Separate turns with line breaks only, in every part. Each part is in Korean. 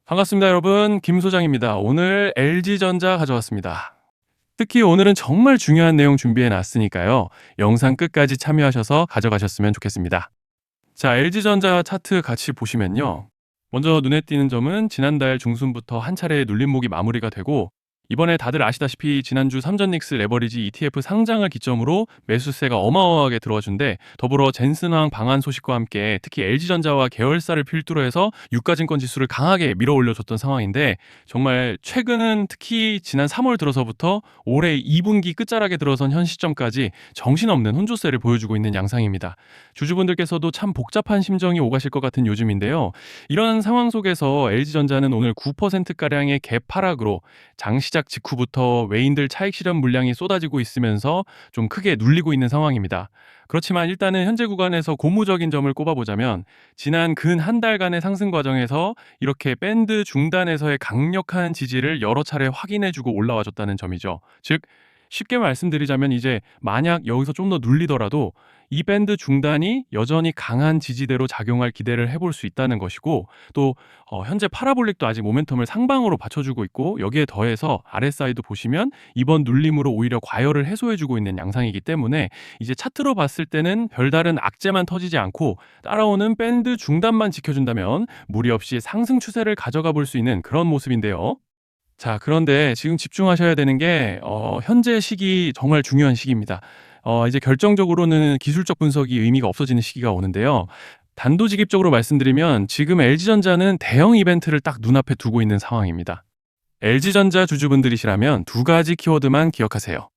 반갑습니다, 여러분. 김 소장입니다. 오늘 LG전자 가져왔습니다. 특히 오늘은 정말 중요한 내용 준비해 놨으니까요. 영상 끝까지 참여하셔서 가져가셨으면 좋겠습니다. 자, LG전자 차트 같이 보시면요. 먼저 눈에 띄는 점은 지난달 중순부터 한 차례 눌림목이 마무리가 되고, 이번에 다들 아시다시피 지난주 삼전닉스 레버리지 ETF 상장을 기점으로 매수세가 어마어마하게 들어와준데, 더불어 젠슨왕 방한 소식과 함께 특히 LG전자와 계열사를 필두로 해서 유가증권 지수를 강하게 밀어 올려줬던 상황인데, 정말 최근은 특히 지난 3월 들어서부터 올해 2분기 끝자락에 들어선 현 시점까지 정신없는 혼조세를 보여주고 있는 양상입니다. 주주분들께서도 참 복잡한 심정이 오가실 것 같은 요즘인데요. 이런 상황 속에서 LG전자는 오늘 9%가량의 갭 하락으로 장시작 직후부터 외인들 차익 실현 물량이 쏟아지고 있으면서 좀 크게 눌리고 있는 상황입니다. 그렇지만 일단은 현재 구간에서 고무적인 점을 꼽아보자면, 지난 근 한 달간의 상승 과정에서 이렇게 밴드 중단에서의 강력한 지지를 여러 차례 확인해주고 올라와줬다는 점이죠. 즉, 쉽게 말씀드리자면 이제 만약 여기서 좀 더 눌리더라도 이 밴드 중단이 여전히 강한 지지대로 작용할 기대를 해볼 수 있다는 것이고, 또 현재 파라볼릭도 아직 모멘텀을 상방으로 받쳐주고 있고, 여기에 더해서 RSI도 보시면 이번 눌림으로 오히려 과열을 해소해주고 있는 양상이기 때문에 이제 차트로 봤을 때는 별다른 악재만 터지지 않고 따라오는 밴드 중단만 지켜준다면 무리 없이 상승 추세를 가져가 볼 수 있는 그런 모습인데요. 자, 그런데 지금 집중하셔야 되는 게 현재 시기 정말 중요한 시기입니다. 이제 결정적으로는 기술적 분석이 의미가 없어지는 시기가 오는데요. 단도직입적으로 말씀드리면 지금 LG전자는 대형 이벤트를 딱 눈앞에 두고 있는 상황입니다. LG전자 주주분들이시라면 두 가지 키워드만 기억하세요.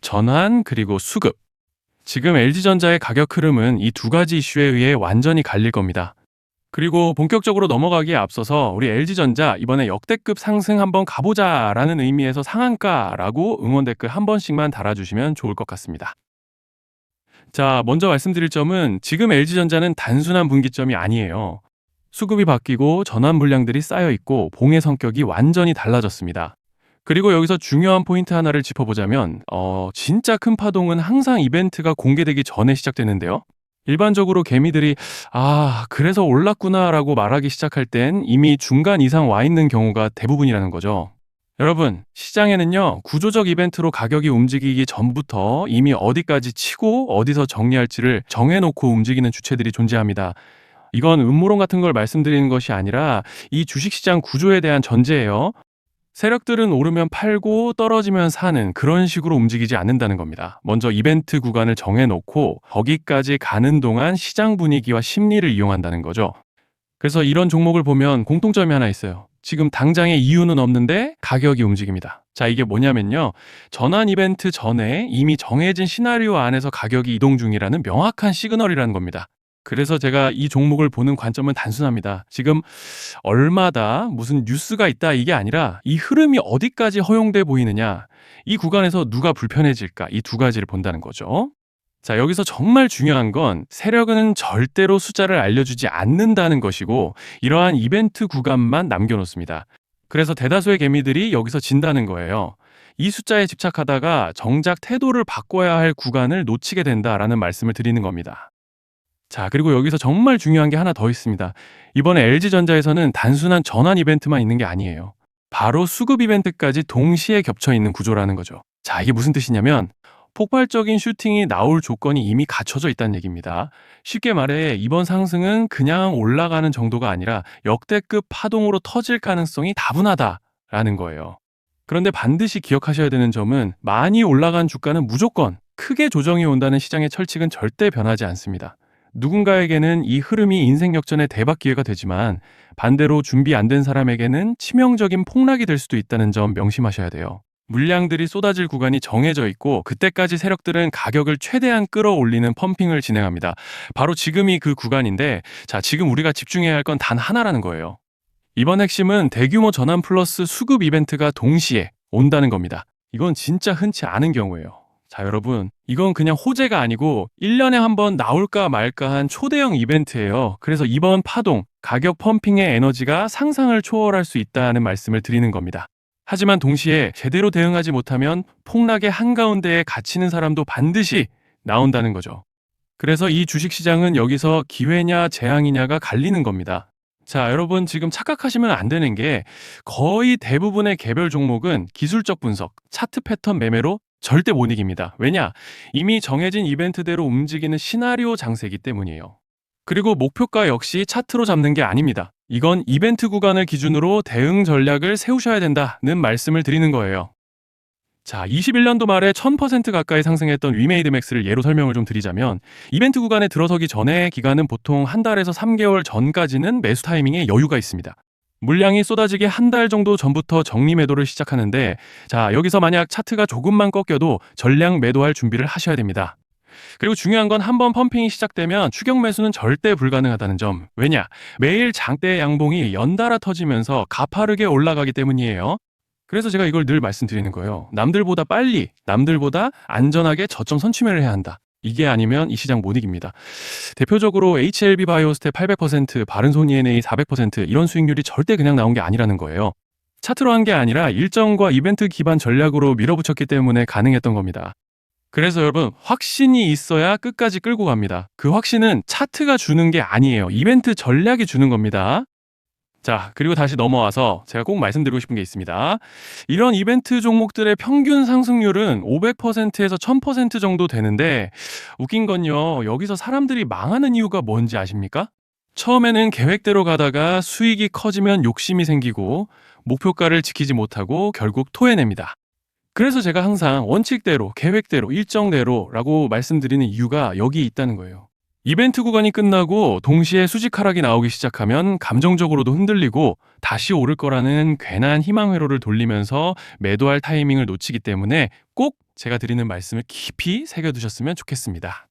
전환 그리고 수급. 지금 LG전자의 가격 흐름은 이 두 가지 이슈에 의해 완전히 갈릴 겁니다. 그리고 본격적으로 넘어가기에 앞서서 우리 LG전자 이번에 역대급 상승 한번 가보자라는 의미에서 상한가라고 응원 댓글 한 번씩만 달아주시면 좋을 것 같습니다. 자, 먼저 말씀드릴 점은 지금 LG전자는 단순한 분기점이 아니에요. 수급이 바뀌고 전환 물량들이 쌓여 있고 봉의 성격이 완전히 달라졌습니다. 그리고 여기서 중요한 포인트 하나를 짚어보자면 진짜 큰 파동은 항상 이벤트가 공개되기 전에 시작되는데요. 일반적으로 개미들이 그래서 올랐구나라고 말하기 시작할 땐 이미 중간 이상 와 있는 경우가 대부분이라는 거죠. 여러분, 시장에는요, 구조적 이벤트로 가격이 움직이기 전부터 이미 어디까지 치고 어디서 정리할지를 정해놓고 움직이는 주체들이 존재합니다. 이건 음모론 같은 걸 말씀드리는 것이 아니라 이 주식시장 구조에 대한 전제예요. 세력들은 오르면 팔고 떨어지면 사는 그런 식으로 움직이지 않는다는 겁니다. 먼저 이벤트 구간을 정해놓고 거기까지 가는 동안 시장 분위기와 심리를 이용한다는 거죠. 그래서 이런 종목을 보면 공통점이 하나 있어요. 지금 당장의 이유는 없는데 가격이 움직입니다. 자, 이게 뭐냐면요. 전환 이벤트 전에 이미 정해진 시나리오 안에서 가격이 이동 중이라는 명확한 시그널이라는 겁니다. 그래서 제가 이 종목을 보는 관점은 단순합니다. 지금 얼마다 무슨 뉴스가 있다 이게 아니라 이 흐름이 어디까지 허용돼 보이느냐, 이 구간에서 누가 불편해질까, 이 두 가지를 본다는 거죠. 자, 여기서 정말 중요한 건 세력은 절대로 숫자를 알려주지 않는다는 것이고, 이러한 이벤트 구간만 남겨놓습니다. 그래서 대다수의 개미들이 여기서 진다는 거예요. 이 숫자에 집착하다가 정작 태도를 바꿔야 할 구간을 놓치게 된다라는 말씀을 드리는 겁니다. 자, 그리고 여기서 정말 중요한 게 하나 더 있습니다. 이번에 LG전자에서는 단순한 전환 이벤트만 있는 게 아니에요. 바로 수급 이벤트까지 동시에 겹쳐 있는 구조라는 거죠. 자, 이게 무슨 뜻이냐면 폭발적인 슈팅이 나올 조건이 이미 갖춰져 있다는 얘기입니다. 쉽게 말해 이번 상승은 그냥 올라가는 정도가 아니라 역대급 파동으로 터질 가능성이 다분하다라는 거예요. 그런데 반드시 기억하셔야 되는 점은 많이 올라간 주가는 무조건 크게 조정이 온다는 시장의 철칙은 절대 변하지 않습니다. 누군가에게는 이 흐름이 인생 역전의 대박 기회가 되지만 반대로 준비 안 된 사람에게는 치명적인 폭락이 될 수도 있다는 점 명심하셔야 돼요. 물량들이 쏟아질 구간이 정해져 있고 그때까지 세력들은 가격을 최대한 끌어올리는 펌핑을 진행합니다. 바로 지금이 그 구간인데, 자, 지금 우리가 집중해야 할 건 단 하나라는 거예요. 이번 핵심은 대규모 전환 플러스 수급 이벤트가 동시에 온다는 겁니다. 이건 진짜 흔치 않은 경우예요. 자, 여러분, 이건 그냥 호재가 아니고 1년에 한 번 나올까 말까 한 초대형 이벤트예요. 그래서 이번 파동, 가격 펌핑의 에너지가 상상을 초월할 수 있다는 말씀을 드리는 겁니다. 하지만 동시에 제대로 대응하지 못하면 폭락의 한가운데에 갇히는 사람도 반드시 나온다는 거죠. 그래서 이 주식시장은 여기서 기회냐 재앙이냐가 갈리는 겁니다. 자, 여러분 지금 착각하시면 안 되는 게 거의 대부분의 개별 종목은 기술적 분석, 차트 패턴 매매로 절대 못 이깁니다. 왜냐? 이미 정해진 이벤트대로 움직이는 시나리오 장세이기 때문이에요. 그리고 목표가 역시 차트로 잡는 게 아닙니다. 이건 이벤트 구간을 기준으로 대응 전략을 세우셔야 된다는 말씀을 드리는 거예요. 자, 21년도 말에 1000% 가까이 상승했던 위메이드맥스를 예로 설명을 좀 드리자면 이벤트 구간에 들어서기 전에 기간은 보통 한 달에서 3개월 전까지는 매수 타이밍에 여유가 있습니다. 물량이 쏟아지기 한 달 정도 전부터 정리 매도를 시작하는데 자, 여기서 만약 차트가 조금만 꺾여도 전량 매도할 준비를 하셔야 됩니다. 그리고 중요한 건 한번 펌핑이 시작되면 추격 매수는 절대 불가능하다는 점. 왜냐? 매일 장대 양봉이 연달아 터지면서 가파르게 올라가기 때문이에요. 그래서 제가 이걸 늘 말씀드리는 거예요. 남들보다 빨리, 남들보다 안전하게 저점 선취매를 해야 한다. 이게 아니면 이 시장 못 이깁니다. 대표적으로 HLB 바이오스텝 800%, 바른손 ENA 400% 이런 수익률이 절대 그냥 나온 게 아니라는 거예요. 차트로 한 게 아니라 일정과 이벤트 기반 전략으로 밀어붙였기 때문에 가능했던 겁니다. 그래서 여러분, 확신이 있어야 끝까지 끌고 갑니다. 그 확신은 차트가 주는 게 아니에요. 이벤트 전략이 주는 겁니다. 자, 그리고 다시 넘어와서 제가 꼭 말씀드리고 싶은 게 있습니다. 이런 이벤트 종목들의 평균 상승률은 500%에서 1000% 정도 되는데 웃긴 건요. 여기서 사람들이 망하는 이유가 뭔지 아십니까? 처음에는 계획대로 가다가 수익이 커지면 욕심이 생기고 목표가를 지키지 못하고 결국 토해냅니다. 그래서 제가 항상 원칙대로, 계획대로, 일정대로라고 말씀드리는 이유가 여기 있다는 거예요. 이벤트 구간이 끝나고 동시에 수직 하락이 나오기 시작하면 감정적으로도 흔들리고 다시 오를 거라는 괜한 희망 회로를 돌리면서 매도할 타이밍을 놓치기 때문에 꼭 제가 드리는 말씀을 깊이 새겨두셨으면 좋겠습니다.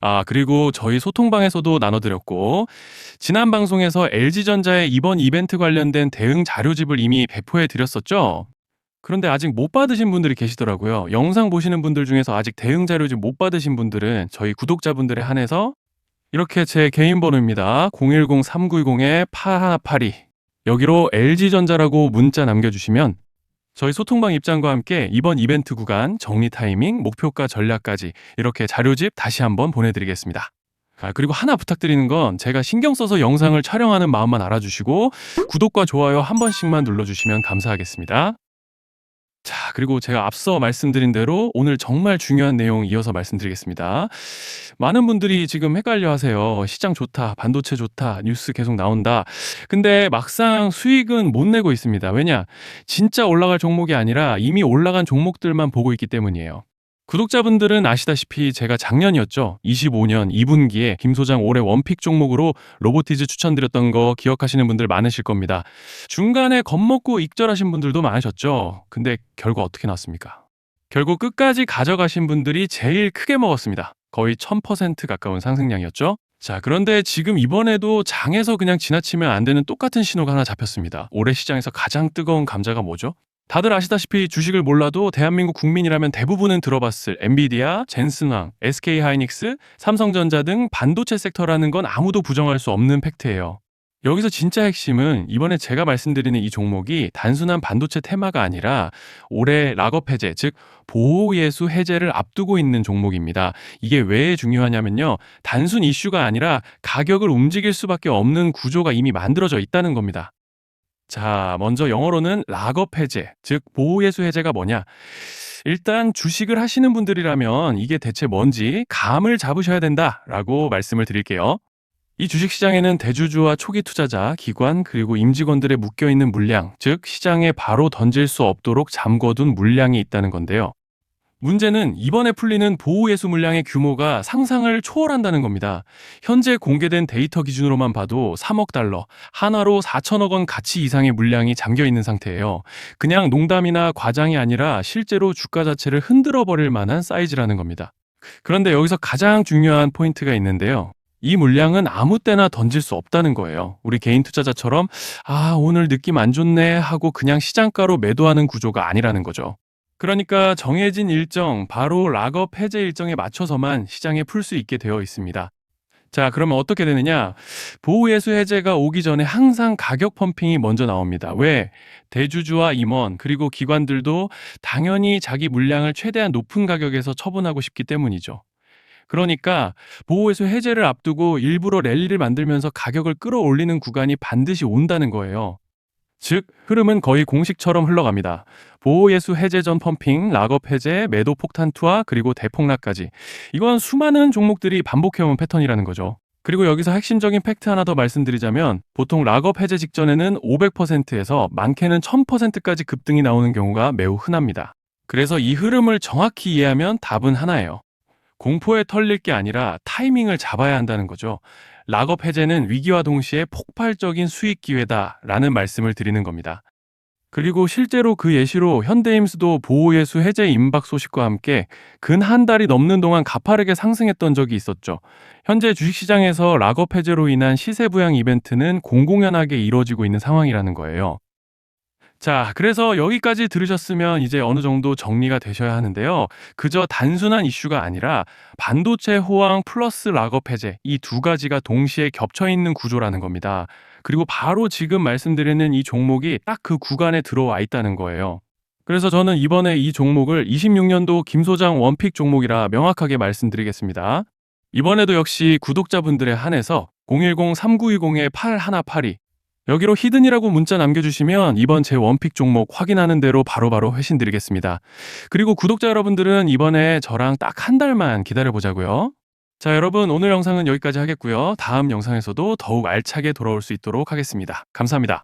아, 그리고 저희 소통방에서도 나눠드렸고, 지난 방송에서 LG전자의 이번 이벤트 관련된 대응 자료집을 이미 배포해 드렸었죠? 그런데 아직 못 받으신 분들이 계시더라고요. 영상 보시는 분들 중에서 아직 대응 자료집 못 받으신 분들은 저희 구독자분들에 한해서 이렇게 제 개인 번호입니다. 010-3920-8182 여기로 LG전자라고 문자 남겨주시면 저희 소통방 입장과 함께 이번 이벤트 구간 정리 타이밍, 목표가 전략까지 이렇게 자료집 다시 한번 보내드리겠습니다. 아, 그리고 하나 부탁드리는 건 제가 신경 써서 영상을 촬영하는 마음만 알아주시고 구독과 좋아요 한 번씩만 눌러주시면 감사하겠습니다. 자, 그리고 제가 앞서 말씀드린 대로 오늘 정말 중요한 내용 이어서 말씀드리겠습니다. 많은 분들이 지금 헷갈려 하세요. 시장 좋다, 반도체 좋다, 뉴스 계속 나온다. 근데 막상 수익은 못 내고 있습니다. 왜냐? 진짜 올라갈 종목이 아니라 이미 올라간 종목들만 보고 있기 때문이에요. 구독자분들은 아시다시피 제가 작년이었죠. 25년 2분기에 김 소장 올해 원픽 종목으로 로보티즈 추천드렸던 거 기억하시는 분들 많으실 겁니다. 중간에 겁먹고 익절하신 분들도 많으셨죠. 근데 결과 어떻게 나왔습니까? 결국 끝까지 가져가신 분들이 제일 크게 먹었습니다. 거의 1000% 가까운 상승량이었죠. 자, 그런데 지금 이번에도 장에서 그냥 지나치면 안 되는 똑같은 신호가 하나 잡혔습니다. 올해 시장에서 가장 뜨거운 감자가 뭐죠? 다들 아시다시피 주식을 몰라도 대한민국 국민이라면 대부분은 들어봤을 엔비디아, 젠슨왕, SK하이닉스, 삼성전자 등 반도체 섹터라는 건 아무도 부정할 수 없는 팩트예요. 여기서 진짜 핵심은 이번에 제가 말씀드리는 이 종목이 단순한 반도체 테마가 아니라 올해 락업 해제, 즉 보호예수 해제를 앞두고 있는 종목입니다. 이게 왜 중요하냐면요. 단순 이슈가 아니라 가격을 움직일 수밖에 없는 구조가 이미 만들어져 있다는 겁니다. 자, 먼저 영어로는 락업 해제, 즉 보호예수 해제가 뭐냐? 일단 주식을 하시는 분들이라면 이게 대체 뭔지 감을 잡으셔야 된다라고 말씀을 드릴게요. 이 주식시장에는 대주주와 초기 투자자, 기관, 그리고 임직원들의 묶여있는 물량, 즉 시장에 바로 던질 수 없도록 잠궈둔 물량이 있다는 건데요. 문제는 이번에 풀리는 보호예수 물량의 규모가 상상을 초월한다는 겁니다. 현재 공개된 데이터 기준으로만 봐도 3억 달러, 한화로 4천억 원 가치 이상의 물량이 잠겨 있는 상태예요. 그냥 농담이나 과장이 아니라 실제로 주가 자체를 흔들어 버릴 만한 사이즈라는 겁니다. 그런데 여기서 가장 중요한 포인트가 있는데요. 이 물량은 아무 때나 던질 수 없다는 거예요. 우리 개인 투자자처럼 오늘 느낌 안 좋네 하고 그냥 시장가로 매도하는 구조가 아니라는 거죠. 그러니까 정해진 일정, 바로 락업 해제 일정에 맞춰서만 시장에 풀 수 있게 되어 있습니다. 자, 그러면 어떻게 되느냐? 보호예수 해제가 오기 전에 항상 가격 펌핑이 먼저 나옵니다. 왜? 대주주와 임원, 그리고 기관들도 당연히 자기 물량을 최대한 높은 가격에서 처분하고 싶기 때문이죠. 그러니까 보호회수 해제를 앞두고 일부러 랠리를 만들면서 가격을 끌어올리는 구간이 반드시 온다는 거예요. 즉, 흐름은 거의 공식처럼 흘러갑니다. 보호예수 해제 전 펌핑, 락업 해제, 매도 폭탄 투하, 그리고 대폭락까지. 이건 수많은 종목들이 반복해온 패턴이라는 거죠. 그리고 여기서 핵심적인 팩트 하나 더 말씀드리자면 보통 락업 해제 직전에는 500%에서 많게는 1000%까지 급등이 나오는 경우가 매우 흔합니다. 그래서 이 흐름을 정확히 이해하면 답은 하나예요. 공포에 털릴 게 아니라 타이밍을 잡아야 한다는 거죠. 락업 해제는 위기와 동시에 폭발적인 수익 기회다라는 말씀을 드리는 겁니다. 그리고 실제로 그 예시로 현대임수도 보호예수 해제 임박 소식과 함께 근 한 달이 넘는 동안 가파르게 상승했던 적이 있었죠. 현재 주식시장에서 락업 해제로 인한 시세 부양 이벤트는 공공연하게 이루어지고 있는 상황이라는 거예요. 자, 그래서 여기까지 들으셨으면 이제 어느 정도 정리가 되셔야 하는데요. 그저 단순한 이슈가 아니라 반도체 호황 플러스 락업 해제 이 두 가지가 동시에 겹쳐 있는 구조라는 겁니다. 그리고 바로 지금 말씀드리는 이 종목이 딱 그 구간에 들어와 있다는 거예요. 그래서 저는 이번에 이 종목을 26년도 김 소장 원픽 종목이라 명확하게 말씀드리겠습니다. 이번에도 역시 구독자분들에 한해서 010-3920-8182 여기로 히든이라고 문자 남겨주시면 이번 제 원픽 종목 확인하는 대로 바로바로 회신 드리겠습니다. 그리고 구독자 여러분들은 이번에 저랑 딱 한 달만 기다려보자고요. 자, 여러분 오늘 영상은 여기까지 하겠고요. 다음 영상에서도 더욱 알차게 돌아올 수 있도록 하겠습니다. 감사합니다.